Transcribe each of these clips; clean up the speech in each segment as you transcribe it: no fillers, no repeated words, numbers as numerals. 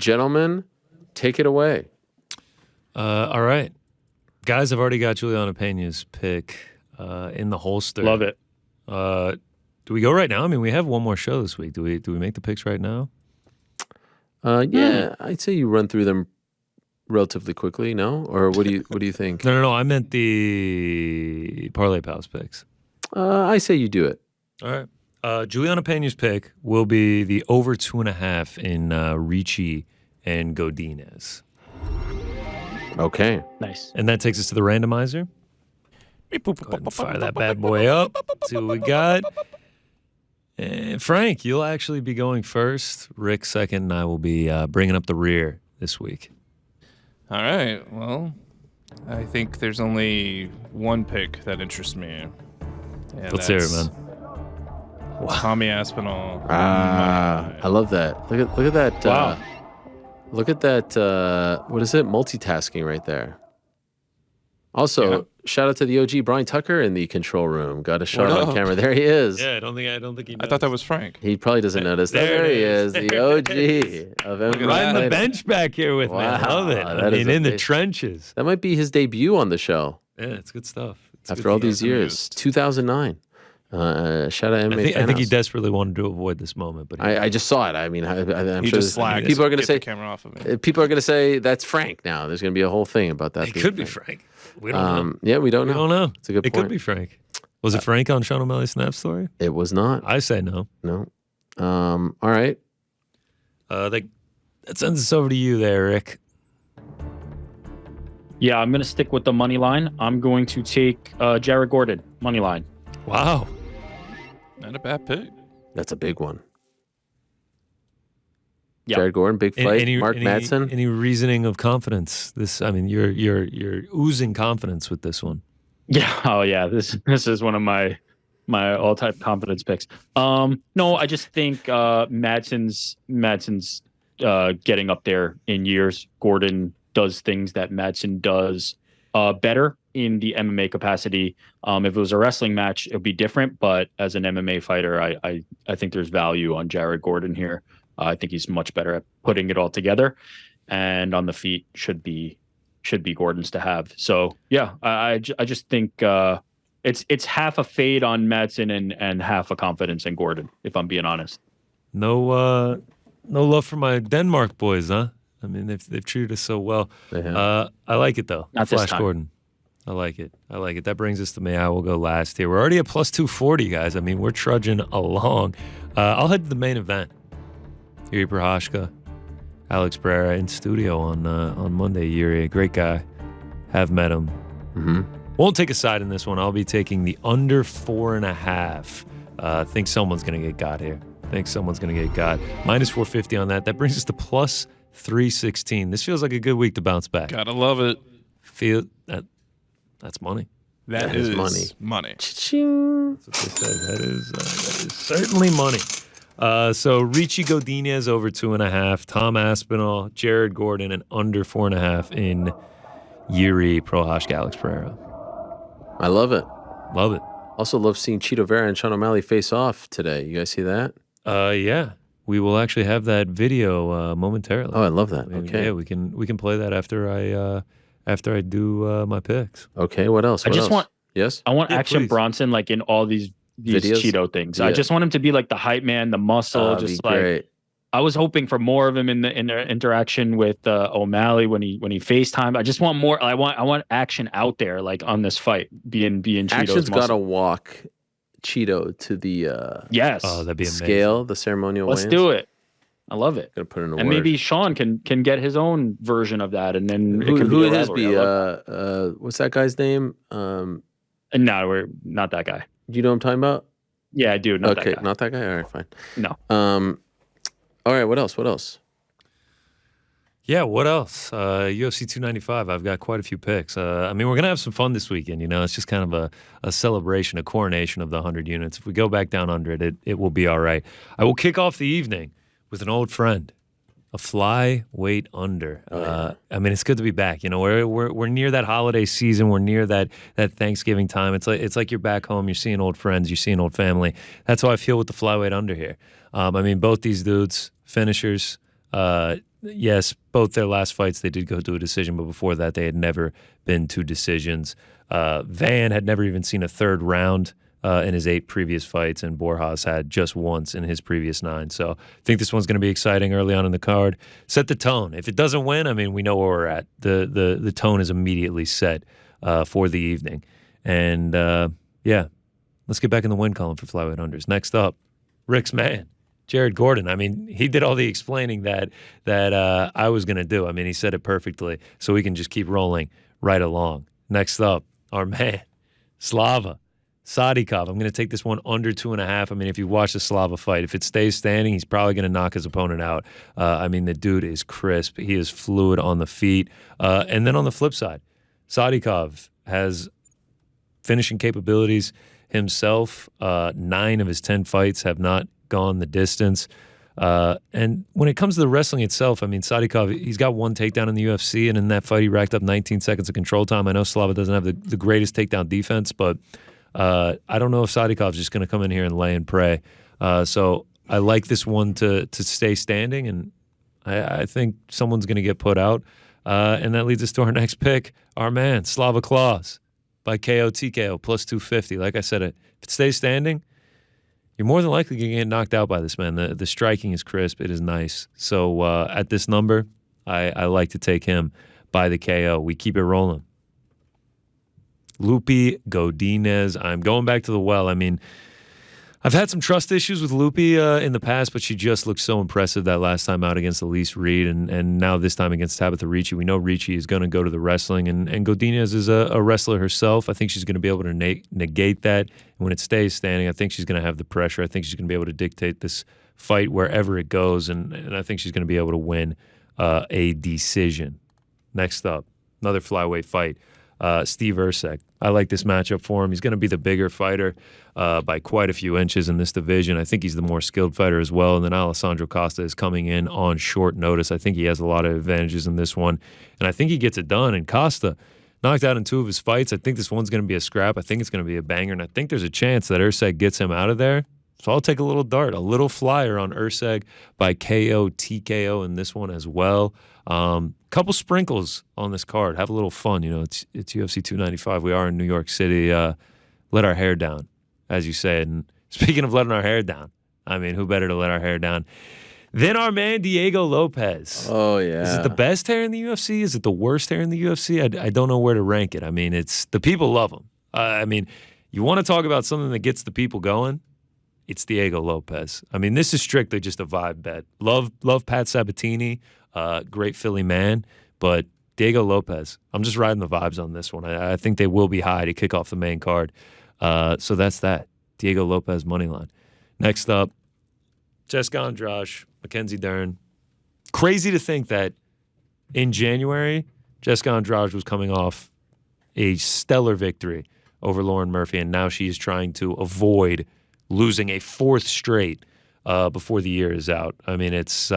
Gentlemen, take it away. All right. Guys, I've already got Juliana Pena's pick in the holster. Love it. Do we go right now? I mean, we have one more show this week. Do we make the picks right now? Yeah, I'd say you run through them relatively quickly, no? Or what do you think? No. I meant the Parlay Pals picks. I say you do it. All right. Juliana Pena's pick will be the over 2.5 in Ricci and Godinez. Okay. Nice. And that takes us to the randomizer. Go ahead and fire that bad boy up. See what we got. And Frank, you'll actually be going first. Rick second, and I will be bringing up the rear this week. All right. Well, I think there's only one pick that interests me. Let's hear it, man. Tommy Aspinall. I love that. Look at that. Wow. Look at that. What is it? Multitasking right there. Also, shout out to the OG Brian Tucker in the control room. Got a shot on camera. There he is. Yeah, I don't think he knows. I thought that was Frank. He probably doesn't notice. There he is. The OG of MMA. Riding the bench back here with me. I love it. I mean, in the trenches. That might be his debut on the show. Yeah, it's good stuff. After all these years. 2009. Shout out MMA. I think he desperately wanted to avoid this moment, but I just saw it. I mean, I'm He sure just slacked. people are going to Get say the camera off of me. people are going to say that's Frank now. There's going to be a whole thing about that. It could be Frank. We don't know. Yeah, we don't know. We don't know. It's a good It point. could be Frank. Was it Frank on Sean O'Malley's Snap Story? It was not. I say no. No. All right. That sends us over to you there, Rick. Yeah, I'm going to stick with the money line. I'm going to take Jared Gordon, money line. Wow. Not a bad pick. That's a big one. Yeah. Jared Gordon, big fight. Mark Madsen. Any reasoning of confidence? You're oozing confidence with this one. Yeah. Oh, yeah. This is one of my all-time confidence picks. No, I just think Madsen's getting up there in years. Gordon does things that Madsen does better in the MMA capacity. If it was a wrestling match, it would be different. But as an MMA fighter, I think there's value on Jared Gordon here. I think he's much better at putting it all together, and on the feet should be Gordon's to have. So yeah, I just think it's half a fade on Madsen and half a confidence in Gordon, if I'm being honest. No love for my Denmark boys, huh? I mean, they've treated us so well. I like it though. Not Flash this time. Gordon. I like it. That brings us to me. I will go last here. We're already at plus 240, guys. I mean, we're trudging along. I'll head to the main event. Yuri Prochazka, Alex Pereira in studio on Monday. Yuri, a great guy. Have met him. Mm-hmm. Won't take a side in this one. I'll be taking the under 4.5. Think someone's going to get got here. Minus 450 on that. That brings us to plus 316. This feels like a good week to bounce back. Gotta love it. That's money. That is money. Cha-ching. That's what they say. That is certainly money. So Ricci Godinez over 2.5, Tom Aspinall, Jared Gordon, and under 4.5 in Yuri Prochazka, Alex Pereira. I love it. Love it. Also love seeing Cheeto Vera and Sean O'Malley face off today. You guys see that? Yeah. We will actually have that video momentarily. Oh, I love that. Okay. Yeah, we can play that after I do my picks. Okay. What else? Yes. I want Action please. Bronson like in all these Videos? Cheeto things. Yeah. I just want him to be like the hype man, the muscle, just like great. I was hoping for more of him in the interaction with O'Malley when he FaceTime. I just want more. I want action out there, like on this fight, being Cheeto's Action's got to muscle. walk Cheeto to the Yes. Oh, that'd be amazing. scale, the ceremonial Let's weigh-ins. do it. I love it. Gonna put in a And word. maybe Sean can get his own version of that, and then it Who can be would a his rivalry. be? I love What's that guy's name? it. No, we're not that guy. Do you know what I'm talking about? Yeah, I do. Not Okay, that guy. not that guy. All right, fine. No. All right. What else? Yeah, what else? UFC 295. I've got quite a few picks. I mean, we're going to have some fun this weekend. You know, it's just kind of a celebration, a coronation of the 100 units. If we go back down under it, it will be all right. I will kick off the evening with an old friend, a flyweight under. I mean, it's good to be back. You know, we're near that holiday season. We're near that Thanksgiving time. It's like you're back home. You're seeing old friends. You're seeing old family. That's how I feel with the flyweight under here. I mean, both these dudes, finishers. yes, both their last fights, they did go to a decision, but before that, they had never been to decisions. Van had never even seen a third round in his 8 previous fights, and Borjas had just once in his previous 9. So I think this one's going to be exciting early on in the card. Set the tone. If it doesn't win, I mean, we know where we're at. The tone is immediately set for the evening. And, yeah, let's get back in the win column for flyweight unders. Next up, Rick's man, Jared Gordon. I mean, he did all the explaining that I was going to do. I mean, he said it perfectly, so we can just keep rolling right along. Next up, our man, Slava Sadikov. I'm going to take this one under 2.5. I mean, if you watch the Slava fight, if it stays standing, he's probably going to knock his opponent out. I mean, the dude is crisp. He is fluid on the feet. And then on the flip side, Sadikov has finishing capabilities himself. 9 of his 10 fights have not gone the distance. And when it comes to the wrestling itself, I mean, Sadikov, he's got 1 takedown in the UFC, and in that fight, he racked up 19 seconds of control time. I know Slava doesn't have the greatest takedown defense, but I don't know if Sadikov's just going to come in here and lay and pray. So I like this one to stay standing, and I think someone's going to get put out. And that leads us to our next pick, our man, Slava Claus by KO TKO, plus 250. Like I said, if it stays standing, you're more than likely going to get knocked out by this man. The striking is crisp. It is nice. So at this number, I like to take him by the KO. We keep it rolling. Lupi Godinez. I'm going back to the well. I mean, I've had some trust issues with Lupi in the past, but she just looked so impressive that last time out against Elise Reed, and now this time against Tabitha Ricci. We know Ricci is going to go to the wrestling, and Godinez is a wrestler herself. I think she's going to be able to negate that. And when it stays standing, I think she's going to have the pressure. I think she's going to be able to dictate this fight wherever it goes, and I think she's going to be able to win a decision. Next up, another flyweight fight. Steve Erceg. I like this matchup for him. He's going to be the bigger fighter by quite a few inches in this division. I think he's the more skilled fighter as well. And then Alessandro Costa is coming in on short notice. I think he has a lot of advantages in this one. And I think he gets it done. And Costa knocked out in 2 of his fights. I think this one's going to be a scrap. I think it's going to be a banger. And I think there's a chance that Erceg gets him out of there. So I'll take a little dart, a little flyer on Erceg by KO TKO in this one as well. Couple sprinkles on this card. Have a little fun. You know, it's UFC 295. We are in New York City. Let our hair down, as you said. And speaking of letting our hair down, I mean, who better to let our hair down than our man Diego Lopez? Oh, yeah. Is it the best hair in the UFC? Is it the worst hair in the UFC? I don't know where to rank it. I mean, it's the people love him. I mean, you want to talk about something that gets the people going? It's Diego Lopez. I mean, this is strictly just a vibe bet. Love Pat Sabatini. Great Philly man, but Diego Lopez, I'm just riding the vibes on this one. I think they will be high to kick off the main card. So that's that. Diego Lopez moneyline. Next up, Jessica Andrade, Mackenzie Dern. Crazy to think that in January, Jessica Andrade was coming off a stellar victory over Lauren Murphy, and now she is trying to avoid losing a 4th straight before the year is out. I mean, it's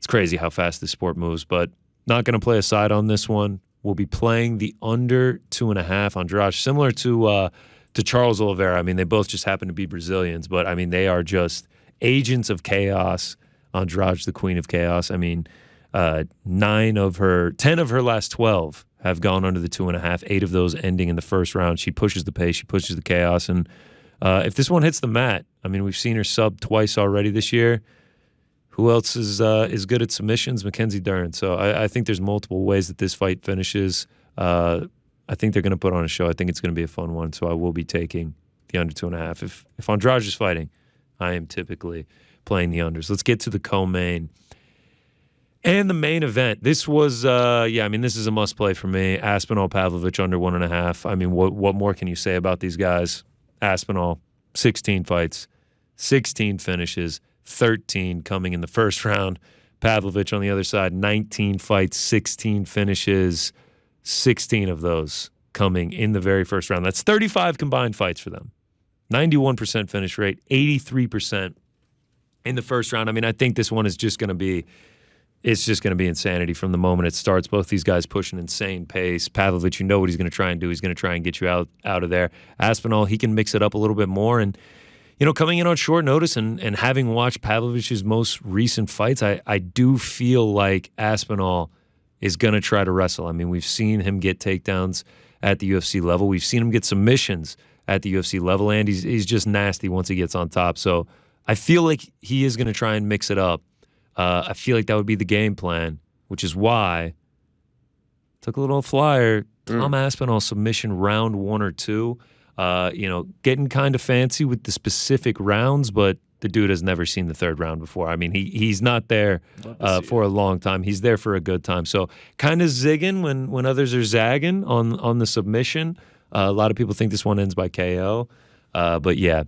crazy how fast this sport moves, but not going to play a side on this one. We'll be playing the under 2.5 on Andrade, similar to Charles Oliveira. I mean, they both just happen to be Brazilians, but I mean, they are just agents of chaos. Andrade, the queen of chaos. I mean, 10 of her last 12 have gone under the 2.5, 8 of those ending in the first round. She pushes the pace, she pushes the chaos, and if this one hits the mat, I mean, we've seen her sub twice already this year. Who else is good at submissions? Mackenzie Dern. So I think there's multiple ways that this fight finishes. I think they're going to put on a show. I think it's going to be a fun one. So I will be taking the under 2.5. If Andrade is fighting, I am typically playing the unders. Let's get to the co-main and the main event. This was, I mean, this is a must play for me. Aspinall Pavlovich under 1.5. I mean, what more can you say about these guys? Aspinall, 16 fights, 16 finishes. 13 coming in the first round. Pavlovich on the other side, 19 fights, 16 finishes, 16 of those coming in the very first round. That's 35 combined fights for them. 91% finish rate, 83% in the first round. I mean, I think this one is just going to be insanity from the moment it starts. Both these guys push an insane pace. Pavlovich, you know what he's going to try and do. He's going to try and get you out of there. Aspinall, he can mix it up a little bit more, and coming in on short notice and having watched Pavlovich's most recent fights, I do feel like Aspinall is going to try to wrestle. I mean, we've seen him get takedowns at the UFC level. We've seen him get submissions at the UFC level, and he's just nasty once he gets on top. So I feel like he is going to try and mix it up. I feel like that would be the game plan, which is why took a little flyer. Tom Aspinall submission round 1 or 2. Getting kind of fancy with the specific rounds, but the dude has never seen the third round before. I mean, he's not there for a long time. He's there for a good time. So kind of zigging when others are zagging on the submission. A lot of people think this one ends by KO. But yeah,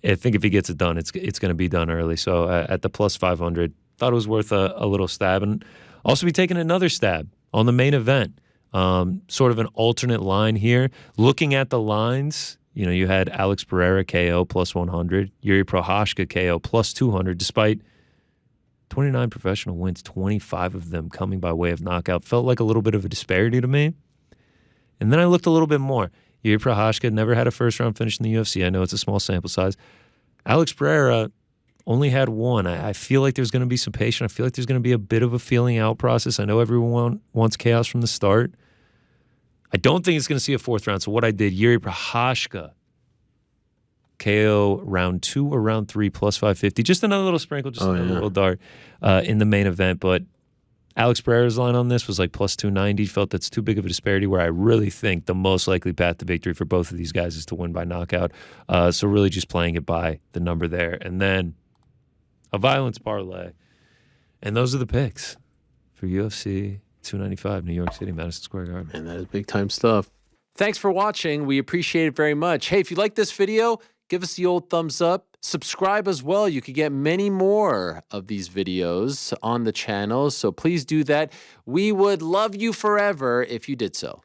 I think if he gets it done, it's going to be done early. So at the plus 500, thought it was worth a little stab. And also be taking another stab on the main event. Sort of an alternate line here. Looking at the lines, you had Alex Pereira KO plus 100, Yuri Prochazka KO plus 200, despite 29 professional wins, 25 of them coming by way of knockout. Felt like a little bit of a disparity to me. And then I looked a little bit more. Yuri Prochazka never had a first-round finish in the UFC. I know it's a small sample size. Alex Pereira only had one. I feel like there's going to be some patience. I feel like there's going to be a bit of a feeling out process. I know everyone wants chaos from the start. I don't think it's going to see a 4th round. So what I did, Yuri Prochazka, KO round 2 or round 3 plus 550. Just another little sprinkle, just another little dart in the main event. But Alex Pereira's line on this was like plus 290. Felt that's too big of a disparity, where I really think the most likely path to victory for both of these guys is to win by knockout. So really just playing it by the number there. And then a violence parlay. And those are the picks for UFC 295, New York City, Madison Square Garden. And that is big time stuff. Thanks for watching. We appreciate it very much. Hey, if you like this video, give us the old thumbs up. Subscribe as well. You could get many more of these videos on the channel. So please do that. We would love you forever if you did so.